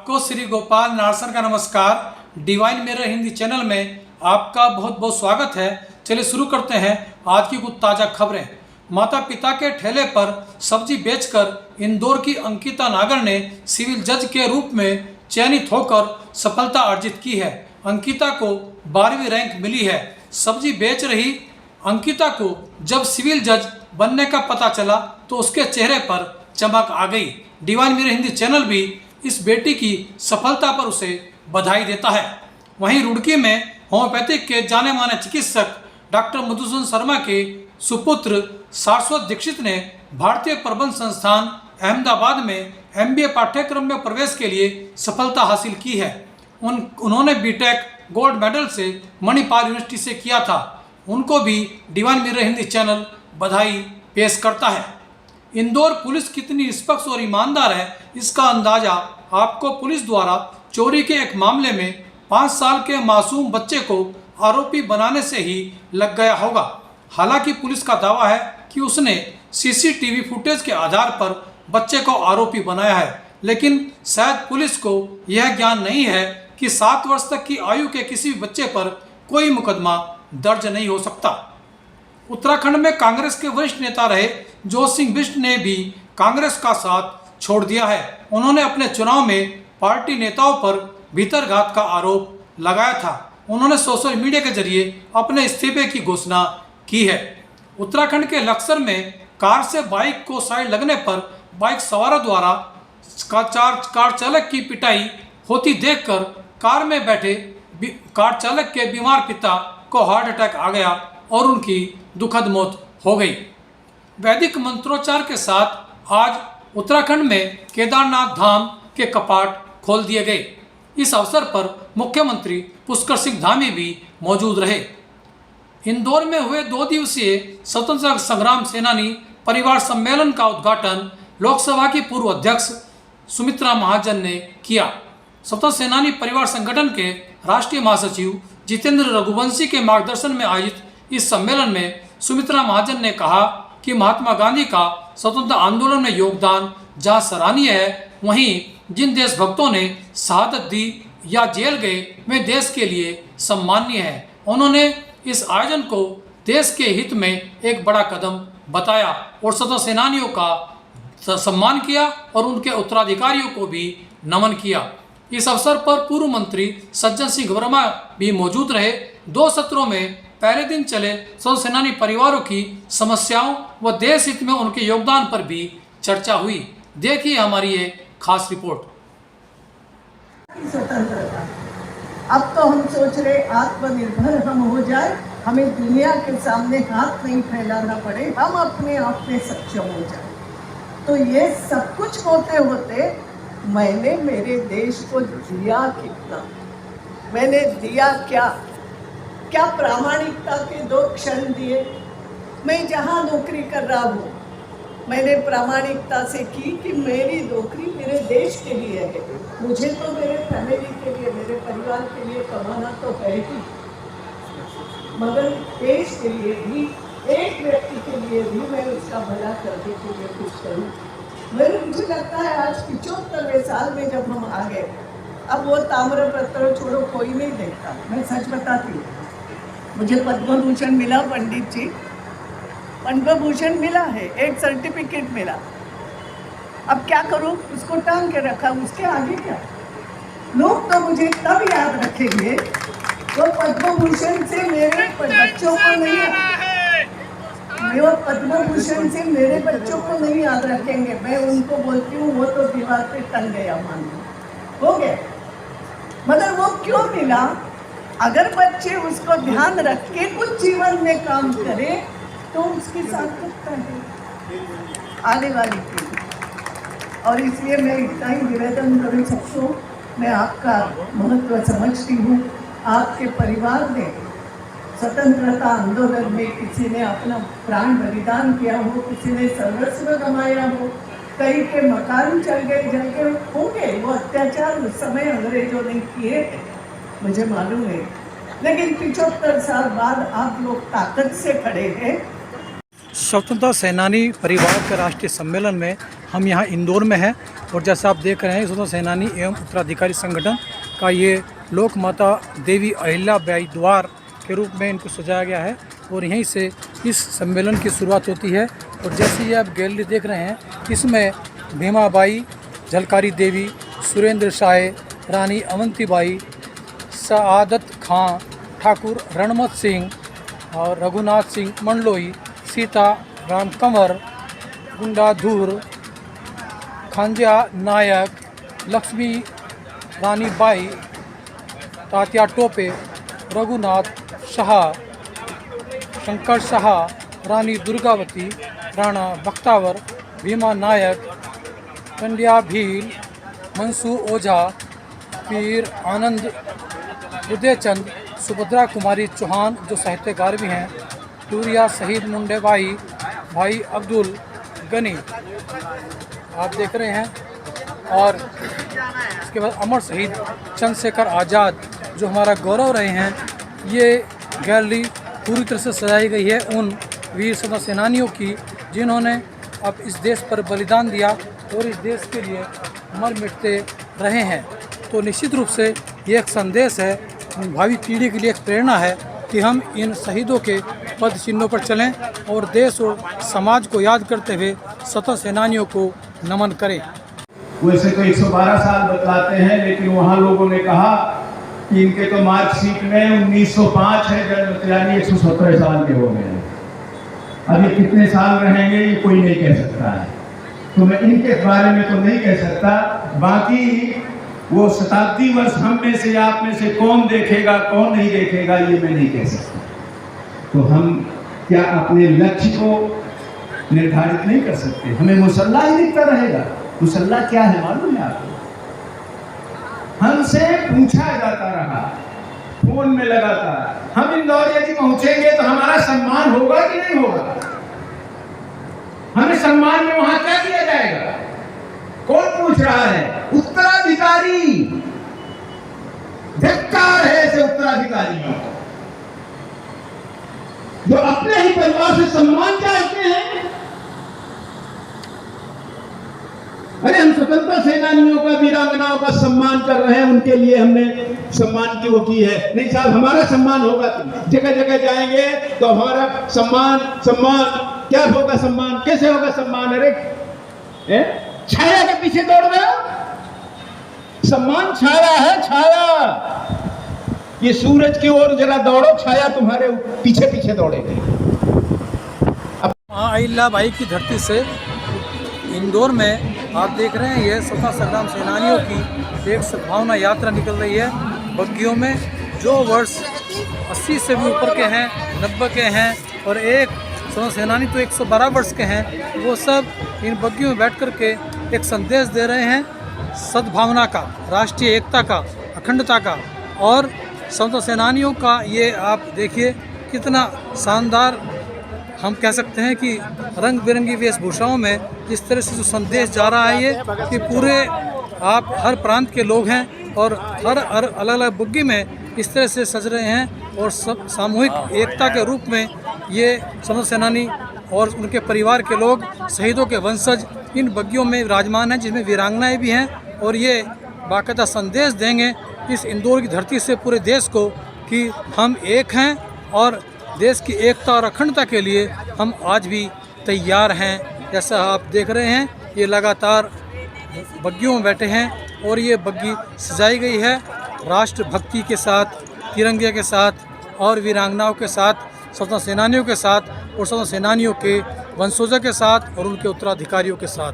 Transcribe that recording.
आपको श्री गोपाल नारसन का नमस्कार। डिवाइन मिरर हिंदी चैनल में आपका बहुत बहुत स्वागत है। चलिए शुरू करते हैं आज की कुछ ताज़ा खबरें। माता पिता के ठेले पर सब्जी बेचकर इंदौर की अंकिता नागर ने सिविल जज के रूप में चयनित होकर सफलता अर्जित की है। अंकिता को 12वीं रैंक मिली है। सब्जी बेच रही अंकिता को जब सिविल जज बनने का पता चला तो उसके चेहरे पर चमक आ गई। डिवाइन मिरर हिंदी चैनल भी इस बेटी की सफलता पर उसे बधाई देता है। वहीं रुड़की में होम्योपैथिक के जाने माने चिकित्सक डॉक्टर मधुसूदन शर्मा के सुपुत्र सारस्वत दीक्षित ने भारतीय प्रबंध संस्थान अहमदाबाद में MBA पाठ्यक्रम में प्रवेश के लिए सफलता हासिल की है। उन्होंने बीटेक गोल्ड मेडल से मणिपाल यूनिवर्सिटी से किया था। उनको भी डिवाइन मिरर हिंदी चैनल बधाई पेश करता है। इंदौर पुलिस कितनी निष्पक्ष और ईमानदार है, इसका अंदाजा आपको पुलिस द्वारा चोरी के एक मामले में 5 साल के मासूम बच्चे को आरोपी बनाने से ही लग गया होगा। हालांकि पुलिस का दावा है कि उसने CCTV फुटेज के आधार पर बच्चे को आरोपी बनाया है, लेकिन शायद पुलिस को यह ज्ञान नहीं है कि 7 वर्ष तक की आयु के किसी भी बच्चे पर कोई मुकदमा दर्ज नहीं हो सकता। उत्तराखंड में कांग्रेस के वरिष्ठ नेता रहे जोत सिंह बिष्ट ने भी कांग्रेस का साथ छोड़ दिया है। उन्होंने अपने चुनाव में पार्टी नेताओं पर भीतरघात का आरोप लगाया था। उन्होंने सोशल मीडिया के जरिए अपने इस्तीफे की घोषणा की है। उत्तराखंड के लक्सर में कार से बाइक को साइड लगने पर बाइक सवारों द्वारा कार चालक की पिटाई होती देखकर कार में बैठे कार चालक के बीमार पिता को हार्ट अटैक आ गया और उनकी दुखद मौत हो गई। वैदिक मंत्रोच्चार के साथ आज उत्तराखंड में केदारनाथ धाम के कपाट खोल दिए गए। इस अवसर पर मुख्यमंत्री पुष्कर सिंह धामी भी मौजूद रहे। इंदौर में हुए 2 दिवसीय स्वतंत्रता संग्राम सेनानी परिवार सम्मेलन का उद्घाटन लोकसभा की पूर्व अध्यक्ष सुमित्रा महाजन ने किया। स्वतंत्रता सेनानी परिवार संगठन के राष्ट्रीय महासचिव जितेंद्र रघुवंशी के मार्गदर्शन में आयोजित इस सम्मेलन में सुमित्रा महाजन ने कहा कि महात्मा गांधी का स्वतंत्रता आंदोलन में योगदान जहां सराहनीय है, वहीं जिन देशभक्तों ने शहादत दी या जेल गए वे देश के लिए सम्माननीय है। उन्होंने इस आयोजन को देश के हित में एक बड़ा कदम बताया और स्वतंत्रता सेनानियों का सम्मान किया और उनके उत्तराधिकारियों को भी नमन किया। इस अवसर पर पूर्व मंत्री सज्जन सिंह वर्मा भी मौजूद रहे। 2 सत्रों में पहले दिन चले स्वतंत्रता सेनानी परिवारों की समस्याओं व देश हित में उनके योगदान पर भी चर्चा हुई। देखिए हमारी ये खास रिपोर्ट। स्वतंत्रता, अब तो हम सोच रहे आत्मनिर्भर हम हो जाए, हमें दुनिया के सामने हाथ नहीं फैलाना पड़े, हम अपने आप में सक्षम हो जाए। तो ये सब कुछ होते होते मैंने मेरे देश को दिया कितना, मैंने दिया क्या क्या प्रामाणिकता के 2 क्षण दिए। मैं जहाँ नौकरी कर रहा हूँ मैंने प्रामाणिकता से की कि मेरी नौकरी मेरे देश के लिए है। मुझे तो मेरे फैमिली के लिए, मेरे परिवार के लिए कमाना तो है ही, मगर देश के लिए भी, एक व्यक्ति के लिए भी मैं उसका भला करने के लिए कुछ करूँ। मुझे लगता है आज 75वें साल में जब हम आ गए, अब वो ताम्रपत्र छोड़ो कोई नहीं देखता। मैं सच बताती हूँ, मुझे पद्म भूषण मिला, पंडित जी पद्म भूषण मिला है, एक सर्टिफिकेट मिला। अब क्या करूँ, उसको टांग के रखा, उसके आगे क्या। लोग तो मुझे तब याद रखेंगे वो पद्म भूषण से मेरे बच्चों को नहीं, वो पद्म भूषण से मेरे बच्चों को नहीं याद रखेंगे। मैं उनको बोलती हूँ वो तो दीवार पे टंग गया, मान लो हो गया। मगर वो क्यों मिला? अगर बच्चे उसको ध्यान रख के कुछ जीवन में काम करें तो उसके सार्थकता है आने वाली पीढ़ी। और इसलिए मैं इतना ही निवेदन करूँ सबको, मैं आपका महत्व समझती हूँ। आपके परिवार ने स्वतंत्रता आंदोलन में किसी ने अपना प्राण बलिदान किया हो, किसी ने सर्वस्व गंवाया हो, कई के मकान जल गए होंगे। वो अत्याचार उस समय अंग्रेजों ने किए थे, मुझे मालूम है। लेकिन 75 साल बाद आप लोग ताकत से खड़े हैं। स्वतंत्रता सेनानी परिवार के राष्ट्रीय सम्मेलन में हम यहाँ इंदौर में हैं और जैसा आप देख रहे हैं स्वतंत्रता सेनानी एवं उत्तराधिकारी संगठन का ये लोक माता देवी अहिल्याबाई द्वार के रूप में इनको सजाया गया है और यहीं से इस सम्मेलन की शुरुआत होती है। और जैसे ये आप गैलरी देख रहे हैं इसमें भीमाबाई, झलकारी देवी, सुरेंद्र शाह, रानी अवंतीबाई, सआदत खां, ठाकुर रणमत सिंह और रघुनाथ सिंह मंडलोई, सीता राम कंवर, गुंडाधुर, खांजा नायक, लक्ष्मी रानी बाई, तात्या टोपे, रघुनाथ शाह, शंकर शाह, रानी दुर्गावती, राणा बख्तावर, भीमा नायक, कंडिया भील, मंसू ओझा, पीर आनंद उदयचंद, सुभद्रा कुमारी चौहान जो साहित्यकार भी हैं, टूरिया शहीद मुंडे भाई अब्दुल गनी आप देख रहे हैं। और इसके बाद अमर शहीद चंद्रशेखर आज़ाद जो हमारा गौरव रहे हैं। ये गैलरी पूरी तरह से सजाई गई है उन वीर स्वतंत्रता सेनानियों की जिन्होंने अब इस देश पर बलिदान दिया और इस देश के लिए मर मिटते रहे हैं। तो निश्चित रूप से ये एक संदेश है, भावी पीढ़ी के लिए एक प्रेरणा है कि हम इन शहीदों के पद चिन्हों पर चलें और देश और समाज को याद करते हुए स्वतंत्रता सेनानियों को नमन करें। वैसे तो 112 साल बतलाते हैं, लेकिन वहाँ लोगों ने कहा कि इनके तो मार्कशीट में 1905 है जन्म, यानी 117 साल के हो गए हैं। अब ये कितने साल रहेंगे ये कोई नहीं कह सकता है, तो मैं इनके बारे में तो नहीं कह सकता। बाकी वो शताब्दी वर्ष हम में से आप में से कौन देखेगा कौन नहीं देखेगा ये मैं नहीं कह सकता। तो हम क्या अपने लक्ष्य को निर्धारित नहीं कर सकते? हमें मुसल्ला ही दिखता रहेगा। मुसल्ला क्या है मालूम है आपको? हमसे पूछा जाता रहा फोन में लगातार, हम इंदौर यदि पहुंचेंगे तो हमारा सम्मान होगा कि नहीं होगा? हमें सम्मान में वहां क्या दिया जाएगा? कौन पूछ रहा है? उत्तराधिकारी। धिक्कार है ऐसे उत्तराधिकारियों को जो अपने ही परिवार से सम्मान चाहते हैं। अरे हम स्वतंत्रता सेनानियों का, वीरांगनाओं का सम्मान कर रहे हैं, उनके लिए हमने सम्मान की वो की है। नहीं साहब, हमारा सम्मान होगा तो जगह जगह जाएंगे तो हमारा सम्मान क्या होगा? सम्मान कैसे होगा? सम्मान अरे छाया के पीछे दौड़ रहे हो? सम्मान छाया है, छाया। ये सूरज की ओर जरा दौड़ो, छाया तुम्हारे पीछे पीछे दौड़ेगी। अहिल्याबाई की धरती से इंदौर में आप देख रहे हैं ये स्वतंत्रता संग्राम सेनानियों की एक सद्भावना यात्रा निकल रही है बग्गियों में, जो वर्ष 80 से भी ऊपर के हैं, 90 के हैं और एक स्वतंत्रता सेनानी तो 112 वर्ष के हैं। वो सब इन बग्गियों में बैठ कर के एक संदेश दे रहे हैं सद्भावना का, राष्ट्रीय एकता का, अखंडता का। और स्वतंत्रता सेनानियों का ये आप देखिए कितना शानदार, हम कह सकते हैं कि रंग बिरंगी वेशभूषाओं में जिस तरह से जो संदेश जा रहा है ये कि पूरे आप हर प्रांत के लोग हैं और हर अलग अलग बुग्गी में इस तरह से सज रहे हैं और सब सामूहिक एकता के रूप में ये स्वतंत्रता सेनानी और उनके परिवार के लोग, शहीदों के वंशज इन बग्गियों में विराजमान हैं, जिसमें वीरांगनाएँ भी हैं। और ये बाकायदा संदेश देंगे इस इंदौर की धरती से पूरे देश को कि हम एक हैं और देश की एकता और अखंडता के लिए हम आज भी तैयार हैं। जैसा आप देख रहे हैं ये लगातार बग्गियों में बैठे हैं और ये बग्गी सजाई गई है राष्ट्रभक्ति के साथ, तिरंगे के साथ और वीरांगनाओं के साथ, स्वतंत्रता सेनानियों के साथ और स्वतंत्रता सेनानियों के वंशजों के साथ और उनके उत्तराधिकारियों के साथ।